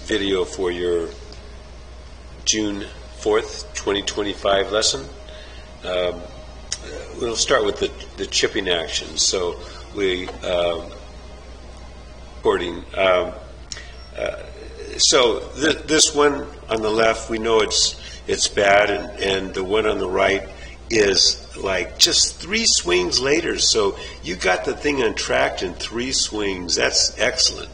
video for your June 4th, 2025 lesson. We'll start with the chipping action. So we recording. So this one on the left, we know it's bad, and the one on the right is like just 3 swings later. So you got the thing untracked in 3 swings. That's excellent.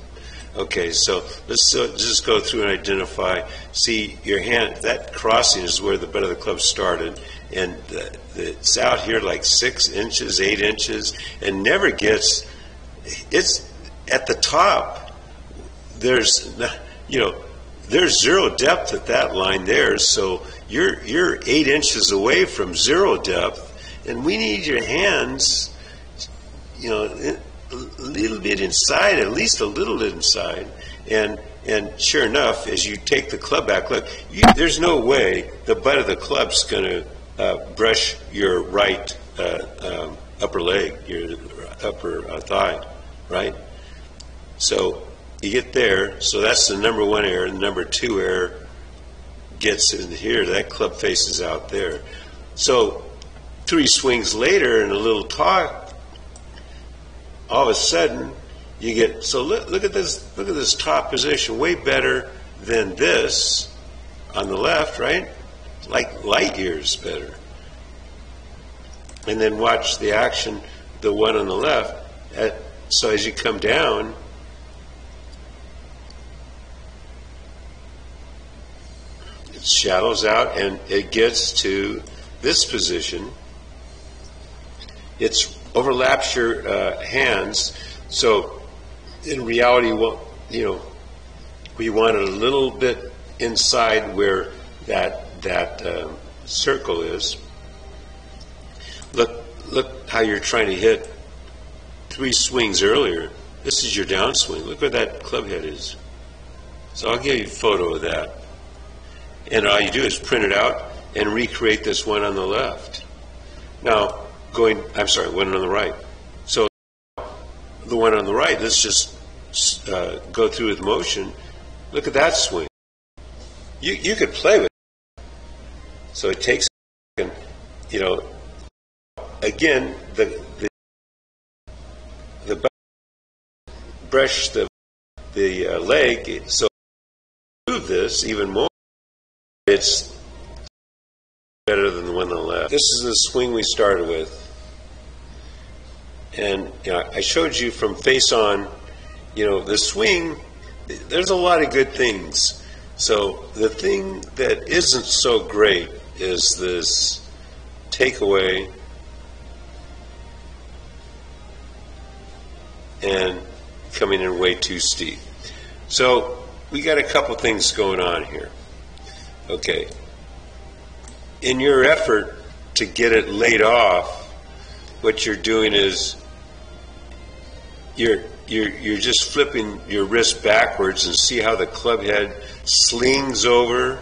Okay, so let's just go through and identify. See, your hand, that crossing is where the butt of the club started, and it's out here like 6 inches, 8 inches, and never gets. It's at the top. There's zero depth at that line there, so you're 8 inches away from 0 depth, and we need your hands, a little bit inside, at least a little bit inside, and sure enough, as you take the club back, look, there's no way the butt of the club's going to brush your right upper leg, your upper thigh, right? So you get there, so that's the number 1 error. The number 2 error gets in here. That club faces out there. So 3 swings later and a little talk, all of a sudden you get. So look at this. Look at this top position. Way better than this on the left, right? Like light years better. And then watch the action. The one on the left. So as you come down. It shadows out and it gets to this position. It overlaps your hands. So in reality, we want it a little bit inside where that circle is. Look how you're trying to hit 3 swings earlier. This is your downswing. Look where that club head is. So I'll give you a photo of that. And all you do is print it out and recreate this one on the left. Now, one on the right. So the one on the right, let's just go through with motion. Look at that swing. You could play with it. So it takes, again, the brush the leg. So move this even more. It's better than the one on the left. This is the swing we started with. And I showed you from face on, the swing, there's a lot of good things. So the thing that isn't so great is this takeaway and coming in way too steep. So we got a couple things going on here. Okay, in your effort to get it laid off, what you're doing is you're just flipping your wrist backwards and see how the club head slings over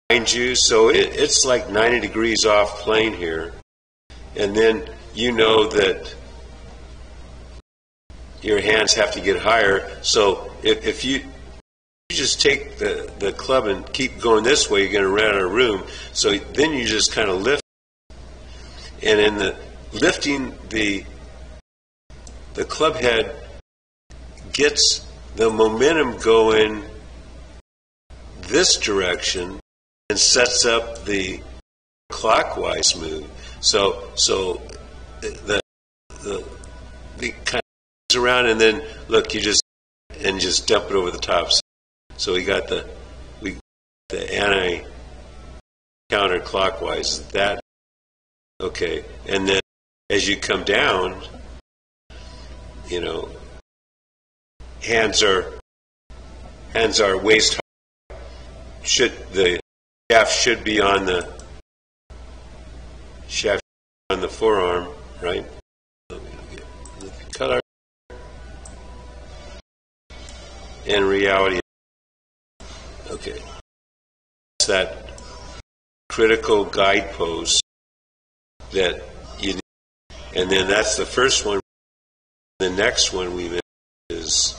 behind you. So it's like 90 degrees off plane here, and then you know that your hands have to get higher. So if you just take the club and keep going this way, you're going to run out of room. So then you just kind of lift, and in the lifting, the club head gets the momentum going this direction and sets up the clockwise move. So the kind of around, and then look, you just dump it over the top. So we got the anti-counterclockwise. That okay, and then as you come down, hands are waist high. The shaft should be on the forearm, right? Color and reality. Okay, it's that critical guidepost that you need, and then that's the first one. The next one we made is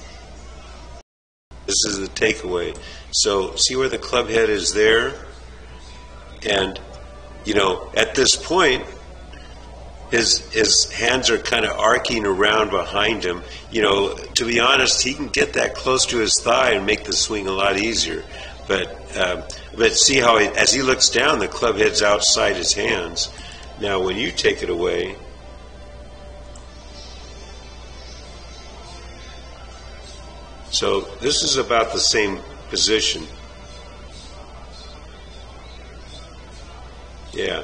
This is the takeaway. So see where the club head is there? And, you know, at this point, his hands are kind of arcing around behind him. You know, to be honest, he can get that close to his thigh and make the swing a lot easier. But see how as he looks down, the club head's outside his hands. Now, when you take it away, so this is about the same position. Yeah.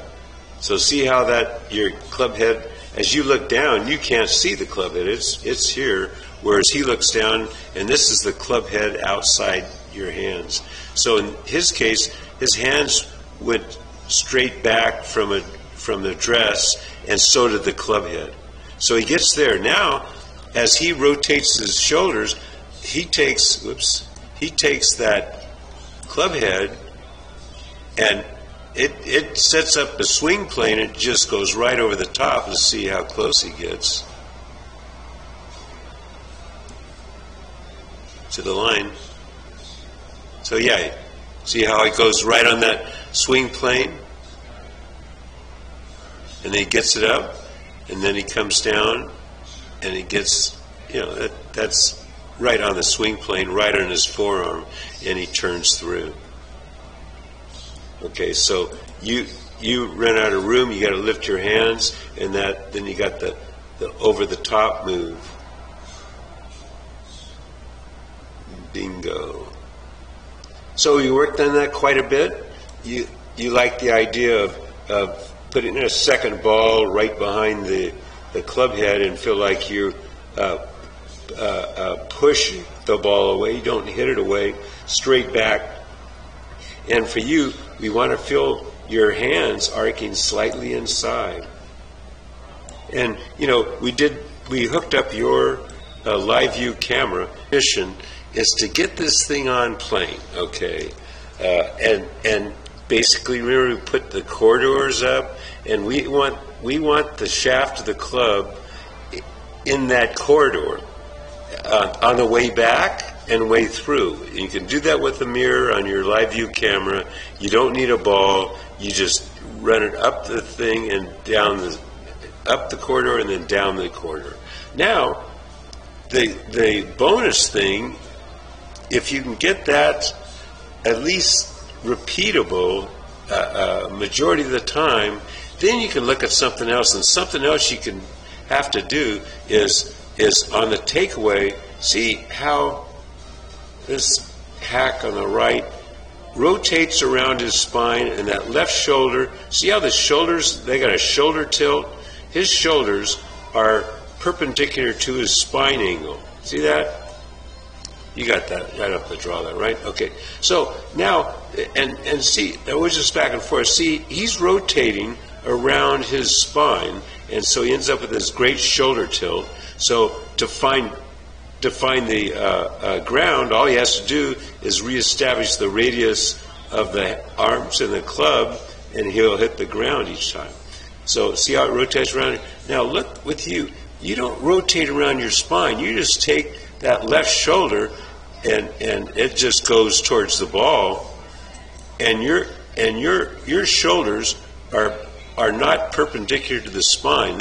So see how that your club head, as you look down, you can't see the club head. It's here, whereas he looks down, and this is the club head outside your hands. So in his case, his hands went straight back from the dress, and so did the club head. So he gets there. Now, as he rotates his shoulders, he takes that club head, and it sets up the swing plane. It just goes right over the top to see how close he gets to the line. So yeah, see how it goes right on that swing plane? And then he gets it up, and then he comes down, and he gets, you know, that's right on the swing plane, right on his forearm, and he turns through. Okay, so you run out of room, you got to lift your hands, and then you got the over the top move. Bingo. So you worked on that quite a bit. You like the idea of putting a second ball right behind the club head and feel like you push the ball away. You don't hit it away, straight back. And for you, we want to feel your hands arcing slightly inside. And, you know, we hooked up your live view camera. Mission is to get this thing on plane, okay? And basically, remember, we put the corridors up, and we want the shaft of the club in that corridor on the way back and way through. You can do that with the mirror on your live view camera. You don't need a ball. You just run it up the thing and down up the corridor and then down the corridor. Now, the bonus thing, if you can get that at least repeatable majority of the time, then you can look at something else. And something else you can have to do is on the takeaway, see how this hack on the right rotates around his spine, and that left shoulder, see how the shoulders, they got a shoulder tilt? His shoulders are perpendicular to his spine angle. See that? You got that right off the draw there, right? Okay. So now, and see, that was just back and forth. See, he's rotating around his spine, and so he ends up with this great shoulder tilt. So to find the ground, all he has to do is reestablish the radius of the arms and the club, and he'll hit the ground each time. So see how it rotates around? Now look with you. You don't rotate around your spine. You just take that left shoulder, and it just goes towards the ball, and your shoulders are not perpendicular to the spine.